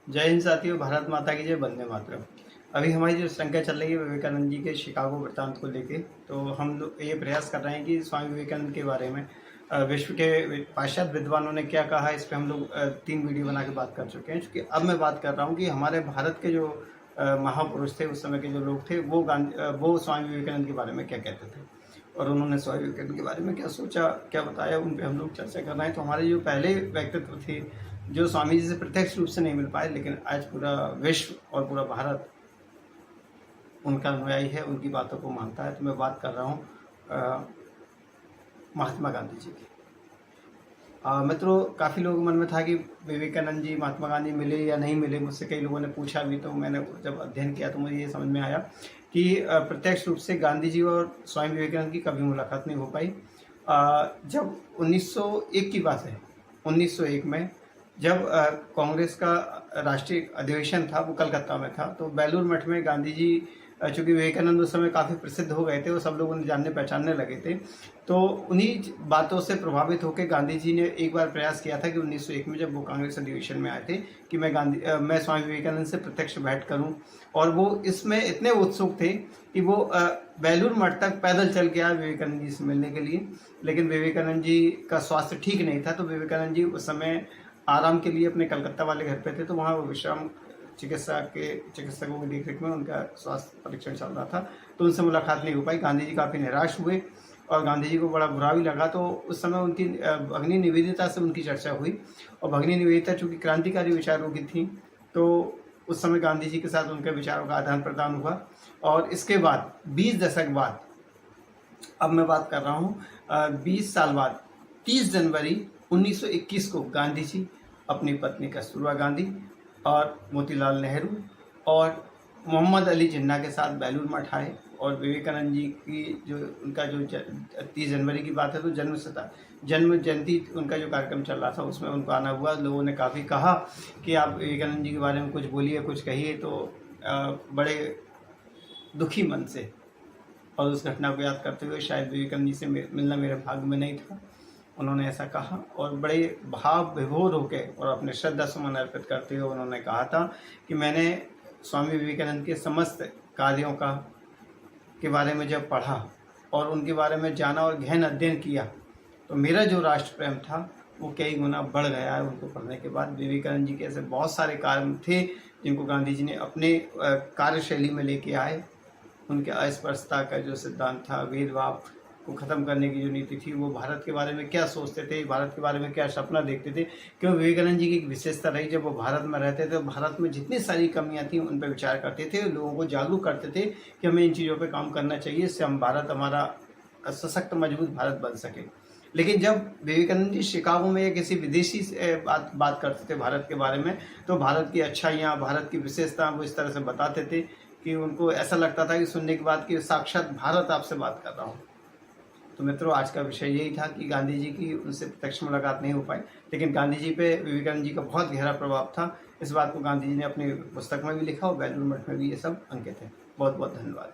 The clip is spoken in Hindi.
जय हिंद साथियों, भारत माता की जय, वंदे मातरम। अभी हमारी जो श्रृंखला चल रही है विवेकानंद जी के शिकागो वृत्तांत को लेके, तो हम लोग ये प्रयास कर रहे हैं कि स्वामी विवेकानंद के बारे में विश्व के पाश्चात्य विद्वानों ने क्या कहा, इस पे हम लोग 3 वीडियो बना के बात कर चुके हैं। क्योंकि अब मैं बात कर रहा हूँ कि हमारे भारत के जो महापुरुष थे, उस समय के जो लोग थे, वो स्वामी विवेकानंद के बारे में क्या कहते थे और उन्होंने स्वामी विवेकानंद के बारे में क्या सोचा, क्या बताया, उन पे हम लोग चर्चा कर रहे हैं। तो हमारे जो पहले व्यक्तित्व थे, जो स्वामी जी से प्रत्यक्ष रूप से नहीं मिल पाए, लेकिन आज पूरा विश्व और पूरा भारत उनका अनुयायी है, उनकी बातों को मानता है। तो मैं बात कर रहा हूँ महात्मा गांधी जी की। मित्रों, काफ़ी लोगों मन में था कि विवेकानंद जी महात्मा गांधी मिले या नहीं मिले। मुझसे कई लोगों ने पूछा भी, तो मैंने जब अध्ययन किया तो मुझे ये समझ में आया कि प्रत्यक्ष रूप से गांधी जी और स्वामी विवेकानंद की कभी मुलाकात नहीं हो पाई। जब 1901 की बात है, 1901 में जब कांग्रेस का राष्ट्रीय अधिवेशन था, वो कलकत्ता में था, तो बेलूर मठ में गांधी जी, चूँकि विवेकानंद उस समय काफ़ी प्रसिद्ध हो गए थे, वो सब लोग उन्हें जानने पहचानने लगे थे, तो उन्हीं बातों से प्रभावित होकर गांधी जी ने एक बार प्रयास किया था कि 1901 में जब वो कांग्रेस अधिवेशन में आए थे कि मैं स्वामी विवेकानंद से प्रत्यक्ष भेंट करूं। और वो इसमें इतने उत्सुक थे कि वो बेलूर मठ तक पैदल चल के आए विवेकानंद जी से मिलने के लिए। लेकिन विवेकानंद जी का स्वास्थ्य ठीक नहीं था, तो विवेकानंद जी उस समय आराम के लिए अपने कलकत्ता वाले घर पे थे, तो वहाँ वो विश्राम चिकित्सकों की देखरेख में उनका स्वास्थ्य परीक्षण चल रहा था, तो उनसे मुलाकात नहीं हो पाई। गांधी जी काफ़ी निराश हुए और गांधी जी को बड़ा बुरा भी लगा। तो उस समय उनकी भगिनी निवेदिता से उनकी चर्चा हुई, और भगिनी निवेदिता चूँकि क्रांतिकारी विचारों की थी, तो उस समय गांधी जी के साथ उनके विचारों का आदान प्रदान हुआ। और इसके बाद 20 दशक बाद, अब मैं बात कर रहा हूँ 20 साल बाद, 30 जनवरी 1921 को गांधी जी अपनी पत्नी कस्तूरबा गांधी और मोतीलाल नेहरू और मोहम्मद अली जिन्ना के साथ बेलूर मठ आए। और विवेकानंद जी की जो उनका जो 30 जनवरी की बात है, तो जन्म जयंती उनका जो कार्यक्रम चल रहा था, उसमें उनको आना हुआ। लोगों ने काफ़ी कहा कि आप विवेकानंद जी के बारे में कुछ बोलिए, कुछ कहिए, तो बड़े दुखी मन से और उस घटना को याद करते हुए, शायद विवेकानंद जी से मिलना मेरे भाग्य में नहीं था, उन्होंने ऐसा कहा। और बड़े भाव विभोर होकर और अपने श्रद्धा सुमन अर्पित करते हुए उन्होंने कहा था कि मैंने स्वामी विवेकानंद के समस्त कार्यों के बारे में जब पढ़ा और उनके बारे में जाना और गहन अध्ययन किया, तो मेरा जो राष्ट्र प्रेम था वो कई गुना बढ़ गया है उनको पढ़ने के बाद। विवेकानंद जी के ऐसे बहुत सारे कार्य थे जिनको गांधी जी ने अपने कार्यशैली में लेके आए। उनके अस्पृश्यता का जो सिद्धांत था, भेदभाव को ख़त्म करने की जो नीति थी, वो भारत के बारे में क्या सोचते थे, भारत के बारे में क्या सपना देखते थे। क्यों विवेकानंद जी की एक विशेषता रही, जब वो भारत में रहते थे, भारत में जितनी सारी कमियां थी उन पर विचार करते थे, लोगों को जागरूक करते थे कि हमें इन चीज़ों पर काम करना चाहिए, इससे हमारा सशक्त मजबूत भारत बन सके। लेकिन जब विवेकानंद जी शिकागो में या किसी विदेशी से बात करते थे भारत के बारे में, तो भारत की अच्छाइयाँ, भारत की विशेषता वो इस तरह से बताते थे कि उनको ऐसा लगता था कि सुनने के बाद कि साक्षात भारत आपसे बात कर रहा हूँ। तो मित्रों, आज का विषय यही था कि गांधी जी की उनसे प्रत्यक्ष मुलाकात नहीं हो पाई, लेकिन गांधी जी पे विवेकानंद जी का बहुत गहरा प्रभाव था। इस बात को गांधी जी ने अपनी पुस्तक में भी लिखा और बेलूर मठ में भी ये सब अंकित है। बहुत बहुत धन्यवाद।